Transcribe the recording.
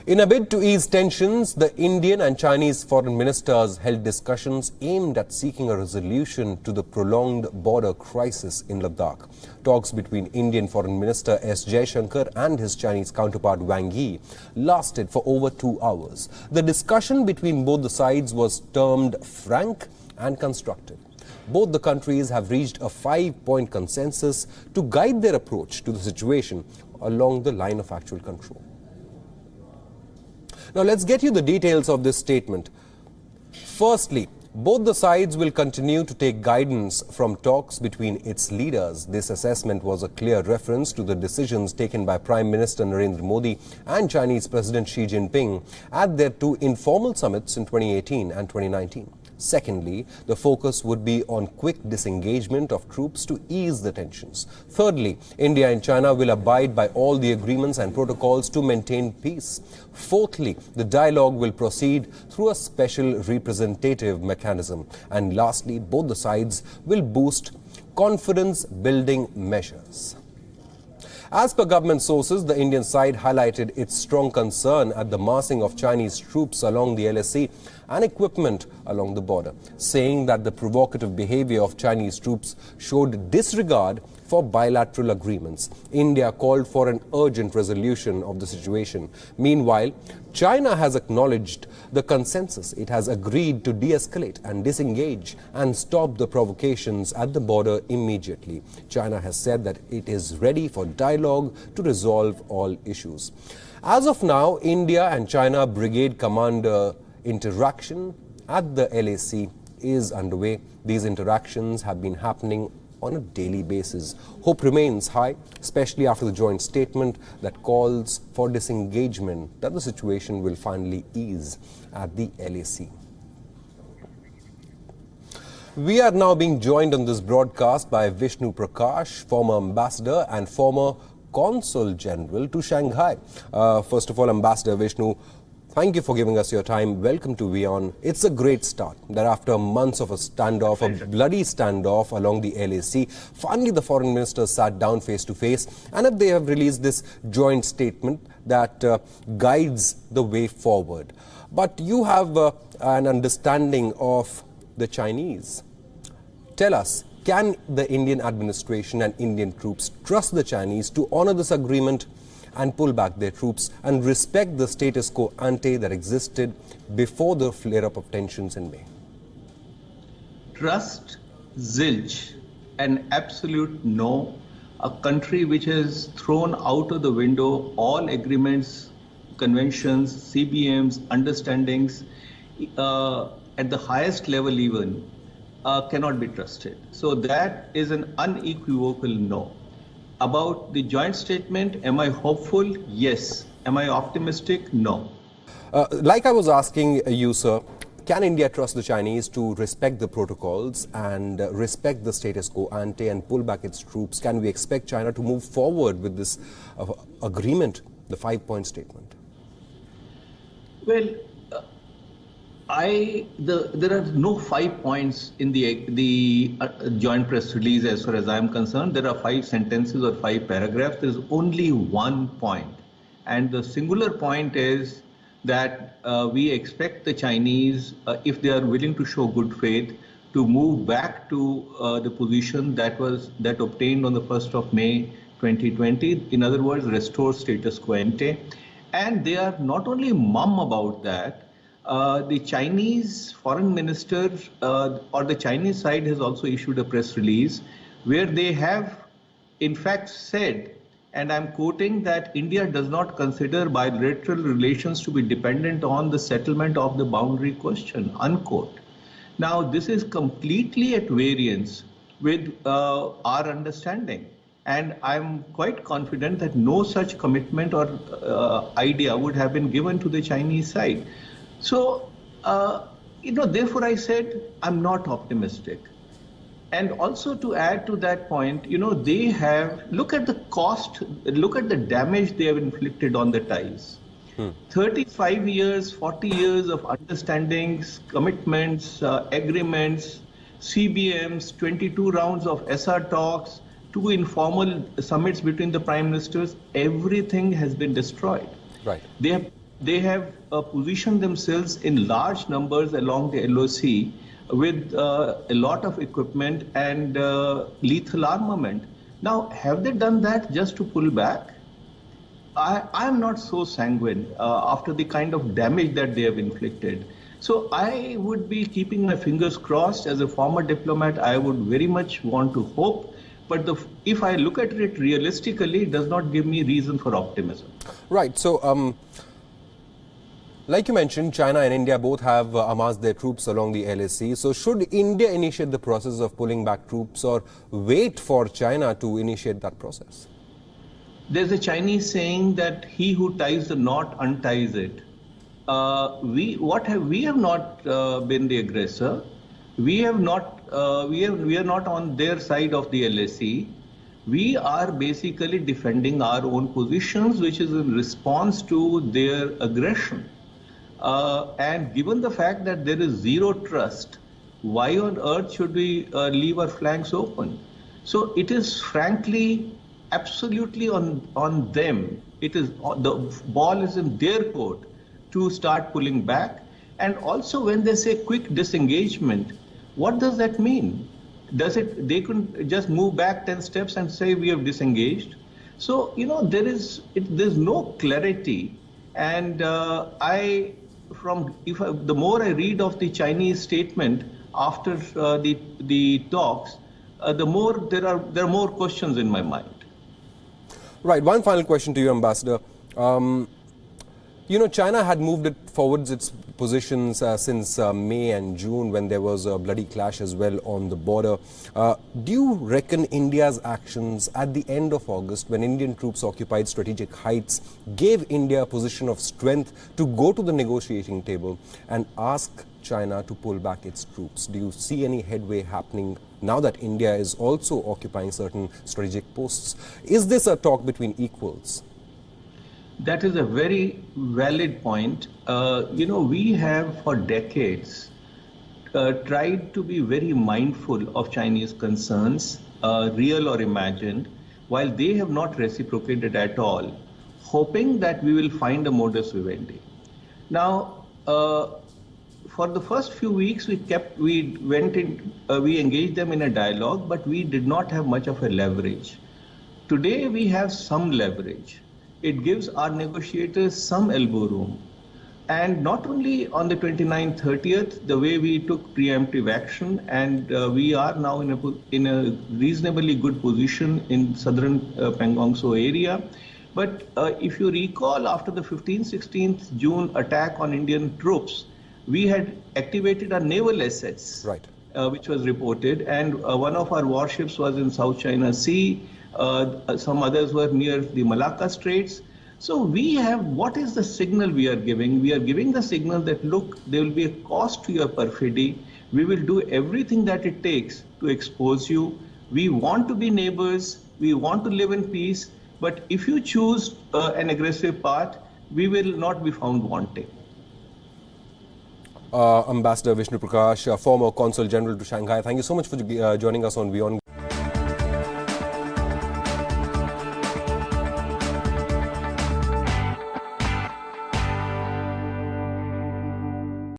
In a bid to ease tensions, the Indian and Chinese foreign ministers held discussions aimed at seeking a resolution to the prolonged border crisis in Ladakh. Talks between Indian Foreign Minister S. Jaishankar and his Chinese counterpart Wang Yi lasted for over 2 hours. The discussion between both the sides was termed frank and constructive. Both the countries have reached a 5-point consensus to guide their approach to the situation along the line of actual control. Now let's get you the details of this statement. Firstly, both the sides will continue to take guidance from talks between its leaders. This assessment was a clear reference to the decisions taken by Prime Minister Narendra Modi and Chinese President Xi Jinping at their two informal summits in 2018 and 2019. Secondly, the focus would be on quick disengagement of troops to ease the tensions. Thirdly, India and China will abide by all the agreements and protocols to maintain peace. Fourthly, the dialogue will proceed through a special representative mechanism. And lastly, both the sides will boost confidence-building measures. As per government sources, the Indian side highlighted its strong concern at the massing of Chinese troops along the LAC and equipment along the border, saying that the provocative behavior of Chinese troops showed disregard for bilateral agreements. India called for an urgent resolution of the situation. Meanwhile, China has acknowledged the consensus. It has agreed to de-escalate and disengage and stop the provocations at the border immediately. China has said that it is ready for dialogue to resolve all issues. As of now, India and China Brigade Commander interaction at the LAC is underway. These interactions have been happening on a daily basis. Hope remains high, especially after the joint statement that calls for disengagement, that the situation will finally ease at the LAC. We are now being joined on this broadcast by Vishnu Prakash, former ambassador and former Consul General to Shanghai. First of all, Ambassador Vishnu, thank you for giving us your time. Welcome to WION. It's a great start that after months of a standoff, a bloody standoff along the LAC, finally the foreign ministers sat down face to face and they have released this joint statement that guides the way forward. But you have an understanding of the Chinese. Tell us, can the Indian administration and Indian troops trust the Chinese to honor this agreement and pull back their troops and respect the status quo ante that existed before the flare-up of tensions in May? Trust, zilch, an absolute no. A country which has thrown out of the window all agreements, conventions, CBMs, understandings at the highest level even cannot be trusted. So that is an unequivocal no. About the joint statement, am I hopeful? Yes. Am I optimistic? No. Like I was asking you, sir, can India trust the Chinese to respect the protocols and respect the status quo ante and pull back its troops? Can we expect China to move forward with this agreement, the 5-point statement? Well, there are no 5 points in the joint press release as far as I am concerned. There are 5 sentences or 5 paragraphs. There is only 1 point. And the singular point is that we expect the Chinese, if they are willing to show good faith, to move back to the position that obtained on the 1st of May 2020. In other words, restore status quo ante. And they are not only mum about that, the Chinese foreign minister or the Chinese side has also issued a press release where they have in fact said, and I'm quoting, that India does not consider bilateral relations to be dependent on the settlement of the boundary question, unquote. Now, this is completely at variance with our understanding. And I'm quite confident that no such commitment or idea would have been given to the Chinese side. So, therefore I said I'm not optimistic. And also to add to that point, they have, look at the cost, look at the damage they have inflicted on the ties. 35 years, 40 years of understandings, commitments, agreements, CBMs, 22 rounds of SR talks, 2 informal summits between the prime ministers, everything has been destroyed. Right. They have they have positioned themselves in large numbers along the LOC with a lot of equipment and lethal armament. Now, have they done that just to pull back? I am not so sanguine after the kind of damage that they have inflicted. So I would be keeping my fingers crossed. As a former diplomat, I would very much want to hope. But if I look at it realistically, it does not give me reason for optimism. Right. So, like you mentioned, China and India both have amassed their troops along the LAC. So should India initiate the process of pulling back troops or wait for China to initiate that process? There's a Chinese saying that he who ties the knot unties it. We have not been the aggressor. We are not on their side of the LAC. We are basically defending our own positions, which is in response to their aggression. And given the fact that there is zero trust, why on earth should we leave our flanks open? So it is frankly absolutely on them. It is the ball is in their court to start pulling back. And also when they say quick disengagement, what does that mean? They couldn't just move back 10 steps and say we have disengaged? So, there's no clarity. And the more I read of the Chinese statement after the talks, the more there are more questions in my mind. Right. One final question to you, Ambassador. China had moved it forwards its positions since May and June when there was a bloody clash as well on the border. Do you reckon India's actions at the end of August, when Indian troops occupied strategic heights, gave India a position of strength to go to the negotiating table and ask China to pull back its troops? Do you see any headway happening now that India is also occupying certain strategic posts? Is this a talk between equals? That is a very valid point. We have for decades tried to be very mindful of Chinese concerns, real or imagined, while they have not reciprocated at all, hoping that we will find a modus vivendi. Now, for the first few weeks, we engaged them in a dialogue, but we did not have much of a leverage. Today, we have some leverage. It gives our negotiators some elbow room. And not only on the 29th, 30th, the way we took preemptive action, and we are now in a reasonably good position in southern Pangong Tso area. But if you recall, after the 15th, 16th June attack on Indian troops, we had activated our naval assets, right, which was reported, and one of our warships was in South China Sea. Some others were near the Malacca Straits. So what is the signal we are giving? We are giving the signal that, look, there will be a cost to your perfidy. We will do everything that it takes to expose you. We want to be neighbors. We want to live in peace. But if you choose an aggressive path, we will not be found wanting. Ambassador Vishnu Prakash, former Consul General to Shanghai, thank you so much for joining us on WION.